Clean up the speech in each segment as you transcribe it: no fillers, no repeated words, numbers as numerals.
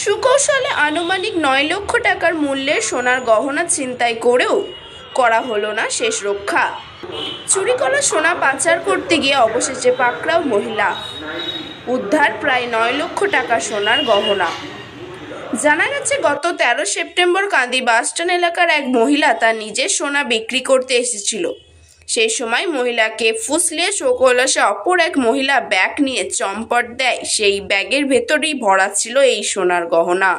সুকৌশলে আনুমানিক ৯ লক্ষ টাকার মূল্যের সোনার গহনা ছিনতাই করেও করা হলো না শেষ রক্ষা। চুরি করা সোনা পাচার করতে গিয়ে অবশেষে পাকড়াও মহিলা। উদ্ধার প্রায় ৯ লক্ষ টাকা সোনার গহনা। জানা গেছে, গত ১৩ সেপ্টেম্বর কান্দি বাসস্ট্যান্ড এলাকার এক মহিলা তার নিজের সোনা বিক্রি করতে এসেছিল। সেই সময় মহিলাকে ফুসলিয়ে সুকৌশলে অপর এক মহিলা ব্যাগ নিয়ে চম্পট দেয়। সেই ব্যাগের ভেতরেই ভরা ছিল এই সোনার গহনা।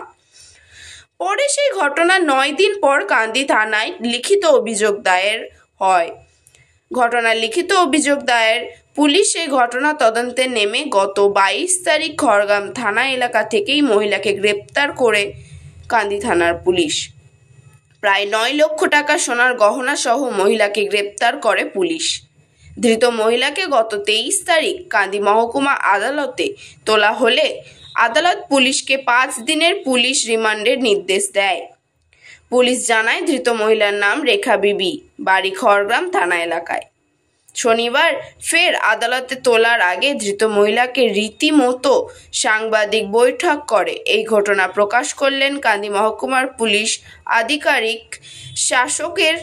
পরে সেই ঘটনা ৯ দিন পর কান্দি থানায় লিখিত অভিযোগ দায়ের হয়। লিখিত অভিযোগ দায়ের পুলিশ এই ঘটনা তদন্তে নেমে গত ২২ তারিখ খড়গ্রাম থানা এলাকা থেকেই মহিলাকে গ্রেপ্তার করে কান্দি থানার পুলিশ। প্রায় ৯ লক্ষ টাকা সোনার গহনা সহ মহিলাকে গ্রেপ্তার করে পুলিশ। ধৃত মহিলাকে গত ২৩ তারিখ কান্দি মহকুমা আদালতে তোলা হলে আদালত পুলিশকে ৫ দিনের পুলিশ রিমান্ডের নির্দেশ দেয়। পুলিশ জানায়, ধৃত মহিলার নাম রেখা বিবি, বাড়ি খড়গ্রাম থানা এলাকায়। শনিবার ফের আদালতে তোলার আগে ধৃত মহিলাকে রীতিমতো সাংবাদিক বৈঠক করে এই ঘটনা প্রকাশ করলেন কান্দি মহকুমার পুলিশ আধিকারিক শাসকের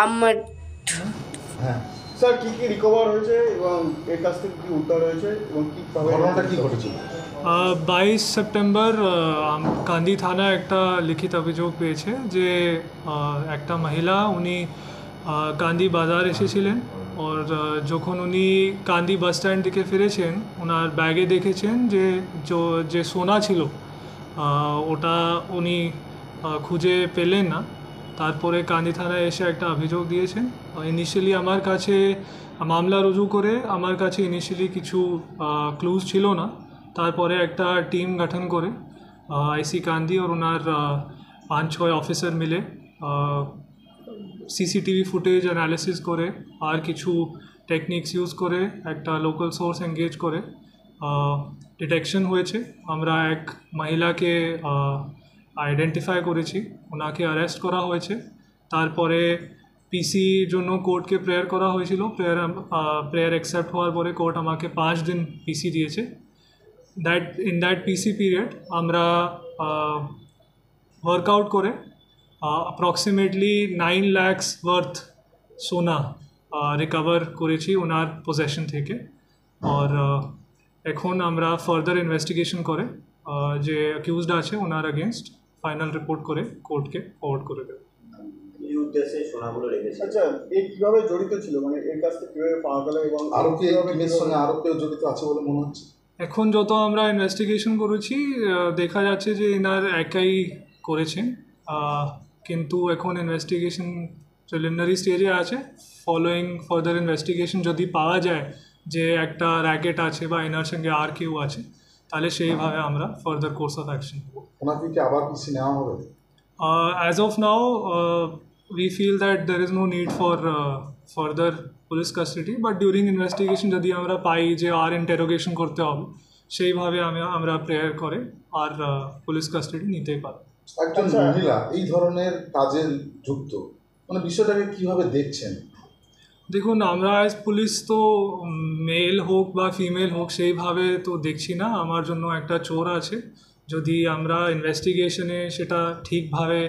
আহমদ। স্যার, কি রিকভার হয়েছে এবং এর কাছ থেকে কি উদ্ধার হয়েছে এবং কি ঘটনাটা কি ঘটেছিল? 22 সেপ্টেম্বর কান্দি থানা একটা লিখিত অভিযোগ পেয়েছে যে একটা মহিলা উনি কান্দি বাজার এসেছিলেন, और যখন উনি কান্দি বাস স্ট্যান্ড থেকে ফিরেছেন ওনার ব্যাগে দেখেছেন যে সোনা ছিল ওটা উনি খুঁজে পেলেন না। তারপরে কান্দি থানায় এসে একটা অভিযোগ দিয়েছেন। ইনিশিয়ালি আমার কাছে মামলা রুজু করে আমার কাছে ইনিশিয়ালি কিছু ক্লুজ ছিল না। তারপরে একটা টিম গঠন করে আইসি কান্দি और ওনার ৫-৬ অফিসার মিলে সিসিটিভি ফুটেজ অ্যানালিসিস করে আর কিছু টেকনিক্স ইউজ করে একটা লোকাল সোর্স এঙ্গেজ করে ডিটেকশন হয়েছে। আমরা এক মহিলাকে আইডেন্টিফাই করেছি, ওনাকে অ্যারেস্ট করা হয়েছে। তারপরে পিসির জন্য কোর্টকে প্রেয়ার করা হয়েছিল। প্রেয়ার অ্যাকসেপ্ট হওয়ার পরে কোর্ট আমাকে ৫ দিন পিসি দিয়েছে। ইন দ্যাট পিসি পিরিয়ড আমরা ওয়ার্কআউট করে অ্যাপ্রক্সিমেটলি 9 lakhs ওয়ার্থ সোনা রিকভার করেছি ওনার পজেশন থেকে। আর এখন আমরা ফার্দার ইনভেস্টিগেশন করে যে অ্যাকিউজড আছে ওনার এগেনস্ট ফাইনাল রিপোর্ট করে কোর্টকে ফরওয়ার্ড করে দেব। এই উদ্দেশ্যে সোনাগুলো রেখেছে। আচ্ছা, এই কিভাবে জড়িত ছিল, মানে এর কাছ থেকে কিভাবে পাওয়া গেল এবং আরও কি এর সঙ্গে আরও কেউ জড়িত আছে বলে মনে হচ্ছে? এখন যত আমরা ইনভেস্টিগেশন করেছি দেখা যাচ্ছে যে এনার একাই করেছেন, কিন্তু এখন ইনভেস্টিগেশন প্রিলিমিনারি স্টেজে আছে। ফলোয়িং ফার্দার ইনভেস্টিগেশন যদি পাওয়া যায় যে একটা র্যাকেট আছে বা এনার সঙ্গে আর কেউ আছে, তাহলে সেইভাবে আমরা ফার্দার কোর্স অফ অ্যাকশন নেব। ওনাকে কি আবার পিসি নেওয়া হবে? As of now we feel that there is no need for further police custody, but during investigation যদি আমরা পাই যে আর ইন্টারোগেশন করতে হবে সেইভাবে আমরা প্রেয়ার করে আর পুলিশ কাস্টাডি নিতেই পারি। একজন মহিলা এই ধরনের কাজে যুক্ত, মানে বিষয়টাকে কীভাবে দেখছেন? দেখুন, আমরা অ্যাজ পুলিশ তো মেল হোক বা ফিমেল হোক সেইভাবে তো দেখছি না। আমার জন্য একটা চোর আছে, যদি আমরা ইনভেস্টিগেশনে সেটা ঠিকভাবে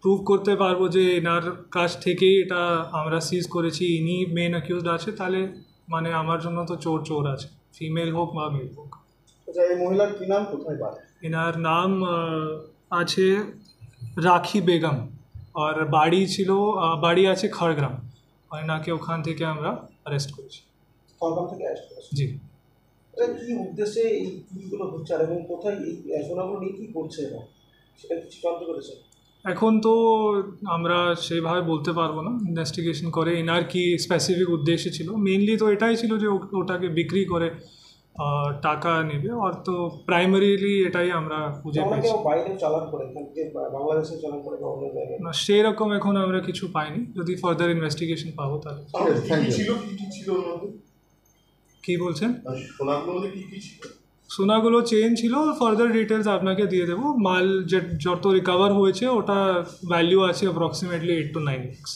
প্রুভ করতে পারবো যে এনার কাছ থেকেই এটা আমরা সিজ করেছি, ইনি মেন অ্যাকিউজড আছে, তাহলে মানে আমার জন্য তো চোর আছে, ফিমেল হোক বা মেল হোক। আচ্ছা, এই মহিলার কী নাম, কোথায় বাড়ি? এনার নাম আছে রাখি বেগম আর বাড়ি আছে খড়গ্রাম, আর এনাকে ওখান থেকে আমরা অ্যারেস্ট করেছি। খড়গ্রাম থেকে অ্যারেস্ট করেছি? জি। কী উদ্দেশ্যে এই চুরিগুলো হচ্ছে আর এবং কোথায় এই সোনাগুলো নিয়ে কী করছে এবং সেটা কিছু জানতে পেরেছে? এখন তো আমরা সেইভাবে বলতে পারবো না, ইনভেস্টিগেশন করে এনার কি স্পেসিফিক উদ্দেশ্য ছিল। মেনলি তো এটাই ছিল যে ওটাকে বিক্রি করে টাকা নেবে, আর তো প্রাইমারিলি এটাই আমরা খুঁজে পেয়েছি। না, সেই রকম এখন আমরা কিছু পাইনি, যদি ফার্দার ইনভেস্টিগেশন পাবো তাহলে। কি বলছেন? সোনাগুলো চেন ছিল, ফার্দার ডিটেলস আপনাকে দিয়ে দেবো। মাল যত রিকভার হয়েছে ওটা ভ্যালু আছে অ্যাপ্রক্সিমেটলি 8 to 9 lakhs।